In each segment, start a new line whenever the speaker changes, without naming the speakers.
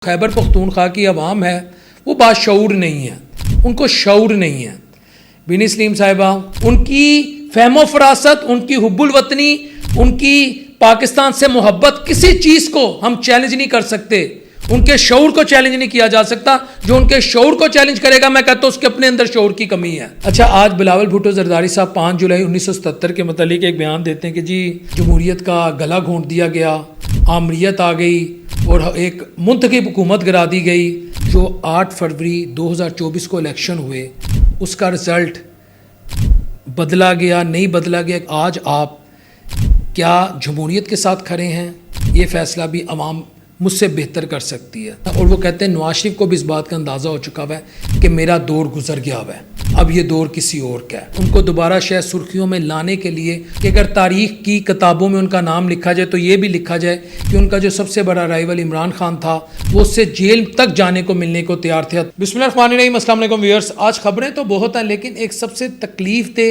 खैबर पख्तूनख्वा की आवाम है वो बाशऊर नहीं है, उनको शऊर नहीं है। बिनी सलीम साहिबा, उनकी फहमो फरासत, उनकी हुब्बुल वतनी, उनकी पाकिस्तान से मोहब्बत, किसी चीज़ को हम चैलेंज नहीं कर सकते। उनके शऊर को चैलेंज नहीं किया जा सकता। जो उनके शऊर को चैलेंज करेगा, मैं कहता हूँ उसके अपने अंदर शऊर की कमी है। अच्छा, आज बिलावल भुट्टो जरदारी साहब 5 जुलाई 1977 के मतलब एक बयान देते हैं कि जी जमहूरियत का गला घोंट दिया गया, आमरीत आ गई और एक मुंतखब हुकूमत गिरा दी गई। जो 8 फरवरी 2024 को इलेक्शन हुए, उसका रिज़ल्ट बदला गया, नहीं बदला गया। आज आप क्या जमहूरियत के साथ खड़े हैं, ये फैसला भी अवाम मुझसे बेहतर कर सकती है। और वो कहते हैं नवाज शरीफ को भी इस बात का अंदाज़ा हो चुका है कि मेरा दौर गुजर गया है, अब ये दौर किसी और का है। उनको दोबारा शायद सुर्खियों में लाने के लिए कि अगर तारीख की किताबों में उनका नाम लिखा जाए तो ये भी लिखा जाए कि उनका जो सबसे बड़ा राइवल इमरान खान था वो उससे जेल तक जाने को मिलने को तैयार थे। बिस्मिल्लाहिर्रहमानिर्रहीम, अस्सलाम वालेकुम व्यूअर्स। आज खबरें तो बहुत हैं, लेकिन एक सबसे तकलीफ दे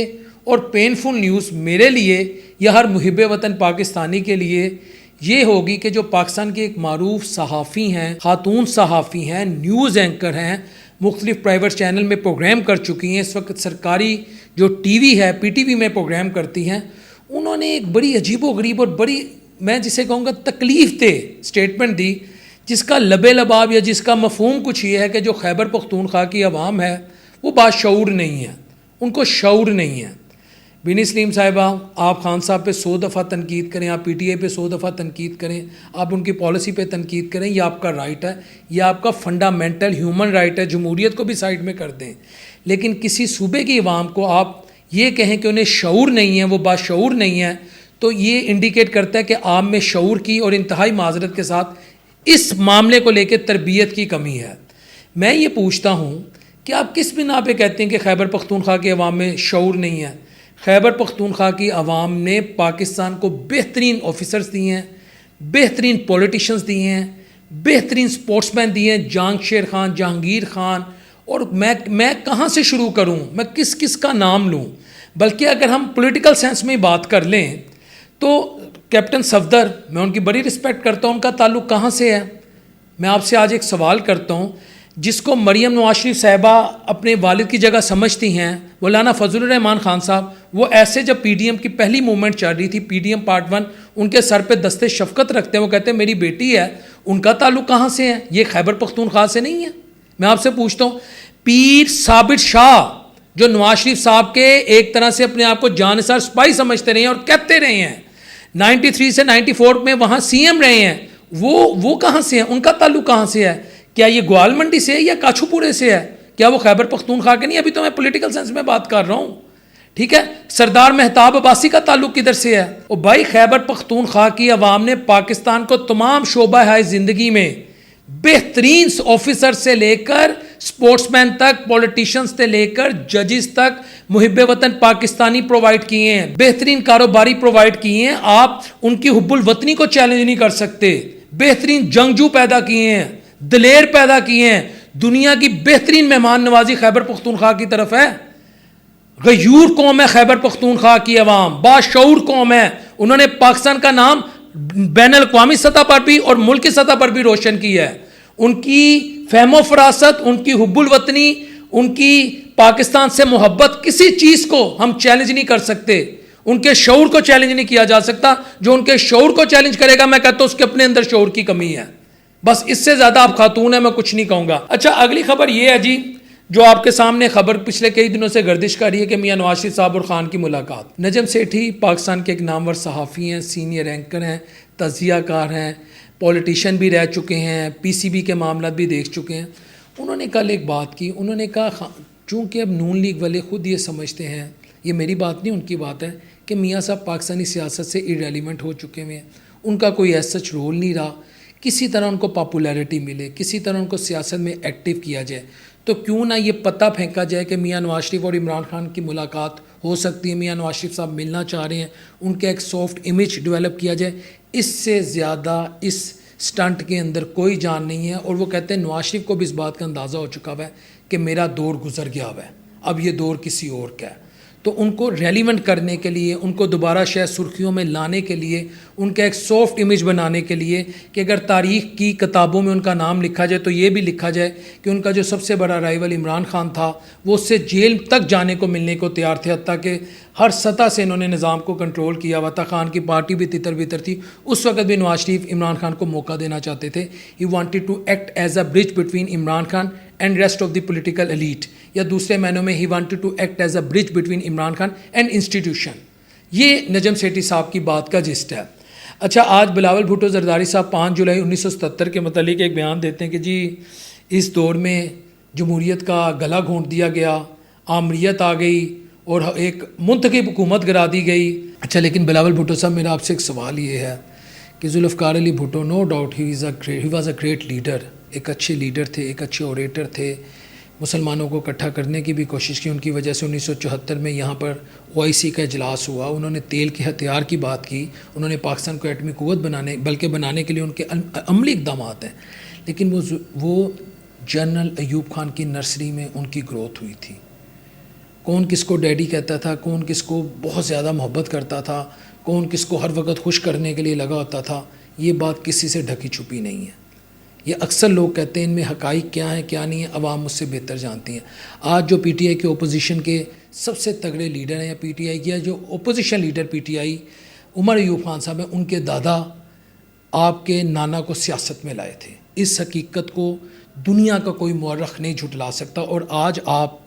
और पेनफुल न्यूज़ मेरे लिए या हर मुहिब वतन पाकिस्तानी के लिए ये होगी कि जो पाकिस्तान के एक मारूफ सहाफ़ी हैं, खातून सहाफ़ी हैं, न्यूज़ एंकर हैं, मुख्तलिफ प्राइवेट चैनल में प्रोग्राम कर चुकी हैं, इस वक्त सरकारी जो टीवी है पीटीवी में प्रोग्राम करती हैं, उन्होंने एक बड़ी अजीबोगरीब और बड़ी, मैं जिसे कहूँगा तकलीफ़ दे स्टेटमेंट दी, जिसका लबे लबाब या जिसका मफहूम कुछ ये है कि जो खैबर पख्तूनख्वा की आवाम है वो बाशऊर नहीं है, उनको शऊर नहीं है। बिनी सलीम साहिबा, आप खान साहब पे 100 दफ़ा तनकीद करें, आप पीटीआई पे 100 दफ़ा तनकीद करें, आप उनकी पॉलिसी पे तनकीद करें, यह आपका राइट है, यह आपका फंडामेंटल ह्यूमन राइट है। जमहूरियत को भी साइड में कर दें, लेकिन किसी सूबे की अवाम को आप ये कहें कि उन्हें शऊर नहीं है, वो बाशऊर नहीं है, तो ये इंडिकेट करता है कि आप में शऊर की और इंतहाई माजरत के साथ इस मामले को लेकर तरबियत की कमी है। मैं ये पूछता हूँ कि आप किस बिना पे कहते हैं कि खैबर पख्तूनख्वा की अवाम में शऊर नहीं है? खैबर पख्तूनख्वा की आवाम ने पाकिस्तान को बेहतरीन ऑफिसर्स दिए हैं, बेहतरीन पॉलिटिशियंस दिए हैं, बेहतरीन स्पोर्ट्समैन दिए हैं, जहांगीर खान, जहांगीर खान, और मैं कहाँ से शुरू करूँ, मैं किस किस का नाम लूँ। बल्कि अगर हम पॉलिटिकल सेंस में बात कर लें तो कैप्टन सफदर, मैं उनकी बड़ी रिस्पेक्ट करता हूँ, उनका ताल्लुक़ कहाँ से है? मैं आपसे आज एक सवाल करता हूँ, जिसको मरियम नवाज शरीफ साहिबा अपने वालिद की जगह समझती हैं, मौलाना फजलुर रहमान खान साहब, वो ऐसे जब पीडीएम की पहली मूवमेंट चल रही थी, पीडीएम पार्ट 1, उनके सर पे दस्ते शफकत रखते हैं, वो कहते हैं मेरी बेटी है, उनका ताल्लुक़ कहाँ से है? ये खैबर पख्तूनख्वा से नहीं है। मैं आपसे पूछता हूँ, पीर साबिर शाह जो नवाज शरीफ साहब के एक तरह से अपने आप को जानिसार स्पाई समझते रहे हैं और कहते रहे हैं, 93 से 94 में वहाँ सीएम रहे हैं, वो कहाँ से हैं? उनका ताल्लुक़ कहाँ से है? क्या ये ग्वाल मंडी से है या काछूपुरे से है? क्या वो खैबर पख्तूनख्वा के नहीं? अभी तो मैं पॉलिटिकल सेंस में बात कर रहा हूँ, ठीक है। सरदार मेहताब अब्बासी का ताल्लुक किधर से है? और भाई खैबर पख्तूनख्वा की आवाम ने पाकिस्तान को तमाम शोबा है ज़िंदगी में बेहतरीन ऑफिसर से लेकर स्पोर्ट्समैन तक, पॉलिटिशियंस से लेकर जजेस तक मुहिब वतन पाकिस्तानी प्रोवाइड किए हैं, बेहतरीन कारोबारी प्रोवाइड किए हैं। आप उनकी हुब्बुल वतनी को चैलेंज नहीं कर सकते। बेहतरीन जंगजू पैदा किए हैं, दिलेर पैदा किए हैं। दुनिया की बेहतरीन मेहमान नवाजी खैबर पख्तूनख्वा की तरफ है। गयूर कौम है खैबर पख्तूनख्वा की अवाम, बाशऊर कौम है। उन्होंने पाकिस्तान का नाम बैनुल अक़वामी सतह पर भी और मुल्क की सतह पर भी रोशन किया है। उनकी फहमो फरासत, उनकी हुब्बुल वतनी, उनकी पाकिस्तान से मोहब्बत, किसी चीज़ को हम चैलेंज नहीं कर सकते। उनके शऊर को चैलेंज नहीं किया जा सकता। जो उनके शऊर को चैलेंज करेगा, मैं कहता हूँ उसके अपने अंदर शऊर की कमी है। बस इससे ज़्यादा आप खातून है, मैं कुछ नहीं कहूँगा। अच्छा, अगली खबर ये है जी, जो आपके सामने खबर पिछले कई दिनों से गर्दिश कर रही है कि मियां नवाज शरीफ साहब और ख़ान की मुलाकात। नजम सेठी पाकिस्तान के एक नामवर सहाफ़ी हैं, सीनियर एंकर हैं, तज़ियाकार हैं, पॉलिटिशियन भी रह चुके हैं, पीसीबी के मामला भी देख चुके हैं। उन्होंने कल एक बात की, उन्होंने कहा चूँकि अब नून लीग वाले ख़ुद ये समझते हैं, ये मेरी बात नहीं उनकी बात है, कि मियाँ साहब पाकिस्तानी सियासत से इरेलीवेंट हो चुके हुए हैं, उनका कोई ऐसा सच रोल नहीं रहा, किसी तरह उनको पॉपुलैरिटी मिले, किसी तरह उनको सियासत में एक्टिव किया जाए, तो क्यों ना ये पता फेंका जाए कि मियां नवाज शरीफ और इमरान खान की मुलाकात हो सकती है, मियां नवाज शरीफ साहब मिलना चाह रहे हैं, उनका एक सॉफ्ट इमेज डेवलप किया जाए। इससे ज़्यादा इस स्टंट के अंदर कोई जान नहीं है। और वो कहते हैं नवाज शरीफ को भी इस बात का अंदाज़ा हो चुका है कि मेरा दौर गुजर गया है, अब ये दौर किसी और का है। तो उनको रेलिवेंट करने के लिए, उनको दोबारा शायद सुर्खियों में लाने के लिए, उनका एक सॉफ्ट इमेज बनाने के लिए कि अगर तारीख़ की किताबों में उनका नाम लिखा जाए तो ये भी लिखा जाए कि उनका जो सबसे बड़ा राइवल इमरान खान था वो उससे जेल तक जाने को मिलने को तैयार थे, हत्ता कि हर सतह से इन्होंने निज़ाम को कंट्रोल किया हुआ था। खान की पार्टी भी तितर बितर थी। उस वक्त भी नवाज शरीफ इमरान खान को मौका देना चाहते थे। He wanted to act as a bridge between Imran Khan and rest of the political elite, या दूसरे मायनों में he wanted to act as a bridge between Imran Khan and institution. ये नजम सेठी साहब की बात का जिस्ट है। अच्छा, आज बिलावल भुट्टो जरदारी साहब 5 जुलाई 1977 के मतलब एक बयान देते हैं कि जी इस दौर में जमहूरियत का गला घोंट दिया गया, आमरीत आ गई और एक मुंतखब हुकूमत गिरा दी गई। अच्छा, लेकिन बिलावल भुट्टो साहब, मेरा आपसे एक सवाल ये है कि Zulfikar Ali Bhutto, no doubt he was a great leader, एक अच्छे लीडर थे, एक अच्छे ओरेटर थे, मुसलमानों को इकट्ठा करने की भी कोशिश की। उनकी वजह से 1974 में यहाँ पर OIC का इजलास हुआ। उन्होंने तेल के हथियार की बात की, उन्होंने पाकिस्तान को एटमी क़ुव्वत बनाने के लिए उनके अमली इक़दाम हैं। लेकिन वो जनरल अयूब खान की नर्सरी में उनकी ग्रोथ हुई थी। कौन किसको डैडी कहता था, कौन किसको बहुत ज़्यादा मोहब्बत करता था, कौन किसको हर वक्त खुश करने के लिए लगा होता था, ये बात किसी से ढकी छुपी नहीं है। ये अक्सर लोग कहते हैं इनमें हक़ाइक़ क्या है क्या नहीं है, अवाम मुझसे बेहतर जानती हैं। आज जो PTI के ओपोजिशन के सबसे तगड़े लीडर हैं, या PTI या जो opposition leader PTI Umar Ayub Khan sahab हैं, उनके दादा आपके नाना को सियासत में लाए थे। इस हकीकत को दुनिया का कोई मौरख नहीं झुटला सकता। और आज आप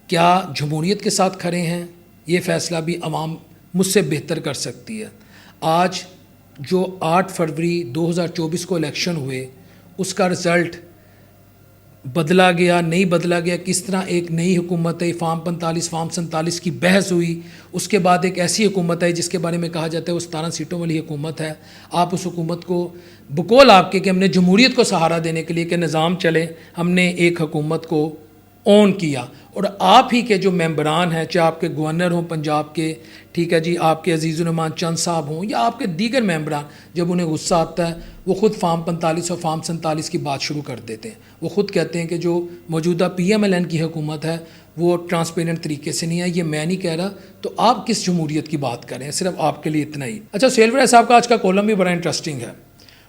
क्या जमहूरियत के साथ खड़े हैं, ये फ़ैसला भी अवाम मुझसे बेहतर कर सकती है। आज जो 8 फरवरी 2024 को इलेक्शन हुए, उसका रिज़ल्ट बदला गया नहीं बदला गया, किस तरह एक नई हुकूमत आई, फार्म 45 फार्म 47 की बहस हुई, उसके बाद एक ऐसी हुकूमत आई जिसके बारे में कहा जाता है वो 17 सीटों वाली हुकूमत है। आप उस हुकूमत को बकौल आपके कि हमने जमहूरियत को सहारा देने के लिए कि निज़ाम चले, हमने एक हुकूमत को ऑन किया। और आप ही के जो मेंबरान हैं, चाहे आपके गवर्नर हों पंजाब के, ठीक है जी, आपके अजीज़ुर रहमान चंद साहब हों या आपके दीगर मेंबरान, जब उन्हें गुस्सा आता है वो ख़ुद फार्म 45 और फार्म 47 की बात शुरू कर देते हैं। वो ख़ुद कहते हैं कि जो मौजूदा PMLN की हुकूमत है वो ट्रांसपेरेंट तरीके से नहीं है। ये मैं नहीं कह रहा, तो आप किस जमहूरियत की बात करें, सिर्फ आपके लिए इतना ही। अच्छा, सुहेल साहब का आज का कॉलम भी बड़ा इंटरेस्टिंग है,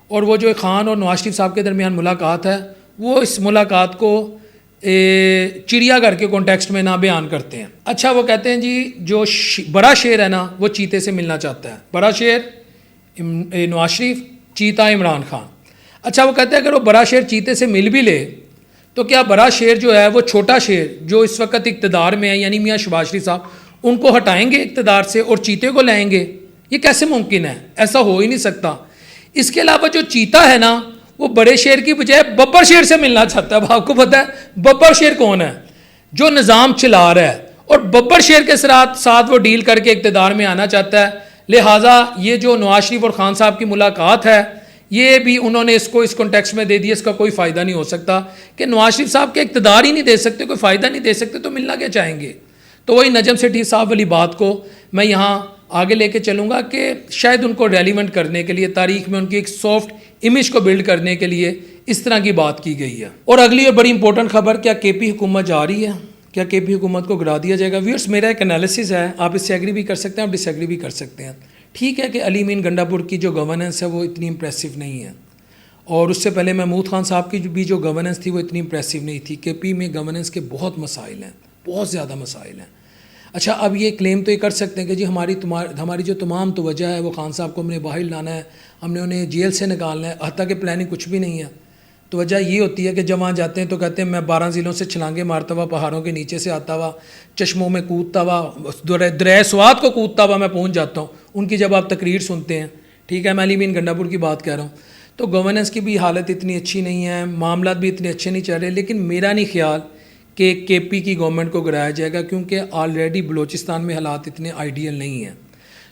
और वो जो खान और नवाज शरीफ साहब के दरमियान मुलाकात है, वो इस मुलाकात को चिड़ियाघर के कॉन्टेक्स्ट में ना बयान करते हैं। अच्छा, वो कहते हैं जी जो बड़ा शेर है ना वो चीते से मिलना चाहता है। बड़ा शेर नवाज शरीफ, चीता इमरान खान। अच्छा, वो कहते हैं अगर वो बड़ा शेर चीते से मिल भी ले तो क्या बड़ा शेर जो है वो छोटा शेर जो इस वक्त इक़्तिदार में है, यानी मियाँ शहबाज शरीफ साहब, उनको हटाएंगे इक़्तिदार से और चीते को लाएंगे? ये कैसे मुमकिन है? ऐसा हो ही नहीं सकता। इसके अलावा जो चीता है ना वो बड़े शेर की बजाय बब्बर शेर से मिलना चाहता है। आपको पता है बब्बर शेर कौन है? जो निज़ाम चला रहा है, और बब्बर शेर के साथ वो डील करके इक़्तिदार में आना चाहता है। लिहाजा ये जो नवाज शरीफ और खान साहब की मुलाकात है, ये भी उन्होंने इसको इस कॉन्टेक्स्ट में दे दिया। इसका कोई फ़ायदा नहीं हो सकता कि नवाज शरीफ साहब के इक़्तिदार ही नहीं दे सकते, कोई फ़ायदा नहीं दे सकते, तो मिलना क्या चाहेंगे? तो वही नजम सेठी साहब वाली बात को मैं यहाँ आगे लेके चलूँगा कि शायद उनको रेलिवेंट करने के लिए, तारीख़ में उनकी एक सॉफ्ट इमेज को बिल्ड करने के लिए इस तरह की बात की गई है। और अगली और बड़ी इंपॉर्टेंट खबर, क्या KP हुकूमत जा रही है? क्या KP हुकूमत को गिरा दिया जाएगा? व्यूअर्स, मेरा एक एनालिसिस है, आप इससे एग्री भी कर सकते हैं, आप डिसएग्री भी कर सकते हैं। ठीक है कि अली मीन गंडापुर की जो गवर्नेंस है वो इतनी इंप्रेसिव नहीं है, और उससे पहले महमूद खान साहब की भी जो गवर्नेंस थी वो इतनी इंप्रेसिव नहीं थी। KP में गवर्नेंस के बहुत मसाइल हैं, बहुत ज़्यादा मसाइल हैं। अच्छा, अब ये क्लेम तो ये कर सकते हैं कि जी हमारी जो तमाम तवज्जो है वो खान साहब को हमने बाहर लाना है, हमने उन्हें जेल से निकालना है, हत्ता कि प्लानिंग कुछ भी नहीं है। तो वजह ये होती है कि जब वहाँ जाते हैं तो कहते हैं मैं 12 ज़िलों से छलांगे मारता हुआ, पहाड़ों के नीचे से आता हुआ, चश्मों में कूदता हुआ, दरिया स्वात को कूदता हुआ मैं पहुँच जाता हूँ। उनकी जब आप तकरीर सुनते हैं, ठीक है, मैं अली मीन गंडापुर की बात कह रहा हूँ, तो गवर्नेंस की भी हालत इतनी अच्छी नहीं है, मामला भी इतने अच्छे नहीं चल रहे। लेकिन मेरा नहीं ख्याल कि KP की गवर्नमेंट को गिराया जाएगा, क्योंकि ऑलरेडी बलूचिस्तान में हालात इतने आइडियल नहीं हैं।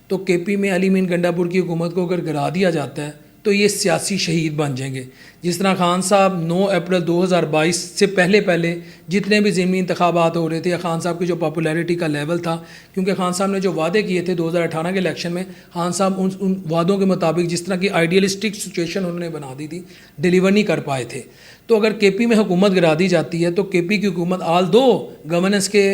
तो KP में अली मीन गंडापुर की हुकूमत को अगर गिरा दिया जाता है तो ये सियासी शहीद बन जाएंगे। जिस तरह खान साहब 9 अप्रैल 2022 से पहले जितने भी ज़िमनी इंतखाबात हो रहे थे, या खान साहब की जो पॉपुलैरिटी का लेवल था, क्योंकि खान साहब ने जो वादे किए थे 2018 के इलेक्शन में, खान साहब उन वादों के मुताबिक जिस तरह की आइडियलिस्टिक सिचुएशन उन्होंने बना दी थी, डिलीवर नहीं कर पाए थे। तो अगर KP में हुकूमत गिरा दी जाती है तो KP की हुकूमत आल दो गवर्नेंस के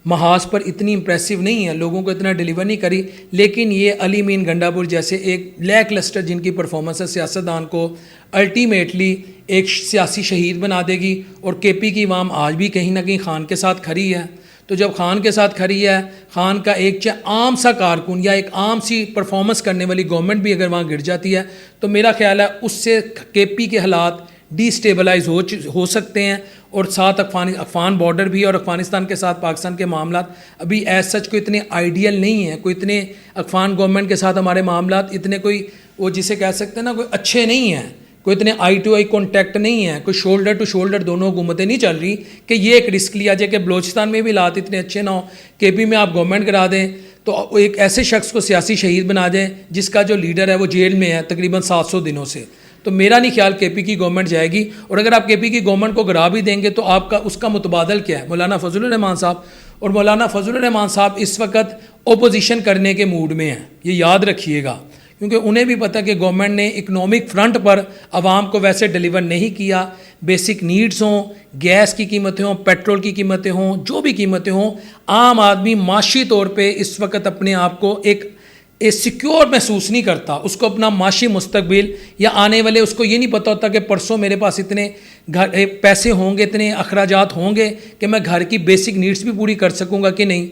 महाज पर इतनी इंप्रेसिव नहीं है, लोगों को इतना डिलीवर नहीं करी, लेकिन ये अली मीन गंडापुर जैसे एक लैक लस्टर जिनकी परफॉर्मेंस है सियासतदान को अल्टीमेटली एक सियासी शहीद बना देगी। और केपी की अवाम आज भी कहीं ना कहीं खान के साथ खड़ी है। तो जब खान के साथ खड़ी है, खान का एक चाहे आम सा कारकुन या एक आम सी परफॉर्मेंस करने वाली गवर्नमेंट भी अगर वहाँ गिर जाती है तो मेरा ख्याल है उससे केपी के हालात डिस्टेबलाइज हो सकते हैं। और साथ अफगान बॉर्डर भी और अफगानिस्तान के साथ पाकिस्तान के मामलात अभी एज सच कोई इतने आइडियल नहीं है, कोई इतने अफगान गवर्नमेंट के साथ हमारे मामलात इतने कोई वो जिसे कह सकते हैं ना कोई अच्छे नहीं हैं, कोई इतने आई टू आई कॉन्टैक्ट नहीं है, कोई शोल्डर टू शोल्डर दोनों हुकूमतें नहीं चल रही कि ये एक रिस्क लिया जाए कि बलोचिस्तान में भी हालात इतने अच्छे ना हो, केपी में आप गवर्नमेंट करा दें तो एक ऐसे शख्स को सियासी शहीद बना दें जिसका जो लीडर है वो जेल में है तकरीबन 700 दिनों से। तो मेरा नहीं ख्याल केपी की गवर्नमेंट जाएगी। और अगर आप केपी की गवर्नमेंट को गिरा भी देंगे तो आपका उसका मुतबादल क्या है? मौलाना फजलुर रहमान साहब। और मौलाना फजलुर रहमान साहब इस वक्त ओपोजिशन करने के मूड में हैं, ये याद रखिएगा, क्योंकि उन्हें भी पता है कि गवर्नमेंट ने इकनॉमिक फ्रंट पर आवाम को वैसे डिलीवर नहीं किया। बेसिक नीड्स हों, गैस की कीमतें हों, पेट्रोल की कीमतें हों, जो भी कीमतें हों, आम आदमी माशी तौर पे इस वक्त अपने आप को एक सिक्योर महसूस नहीं करता। उसको अपना माशी मुस्तकबिल या आने वाले उसको ये नहीं पता होता कि परसों मेरे पास इतने घर पैसे होंगे, इतने अखराजात होंगे कि मैं घर की बेसिक नीड्स भी पूरी कर सकूँगा कि नहीं।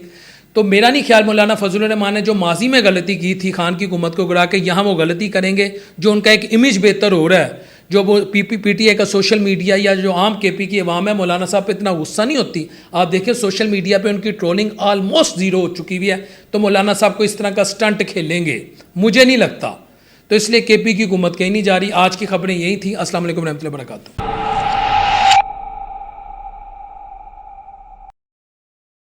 तो मेरा नहीं ख्याल मौलाना फजलुर रहमान ने जो माजी में गलती की थी खान की हुकूमत को गिरा के, यहाँ वो गलती करेंगे। जो उनका एक इमेज बेहतर हो रहा है, जो वो पीटीआई का सोशल मीडिया या जो आम केपी की अवाम है, मौलाना साहब पे इतना गुस्सा नहीं होती। आप देखिए सोशल मीडिया पे उनकी ट्रोलिंग ऑलमोस्ट ज़ीरो हो चुकी हुई है। तो मौलाना साहब को इस तरह का स्टंट खेलेंगे मुझे नहीं लगता। तो इसलिए केपी की हुकूमत कहीं नहीं जा रही। आज की खबरें यही थी। अस्सलाम वालेकुम रहमतुल्लाहि व बरकातहू।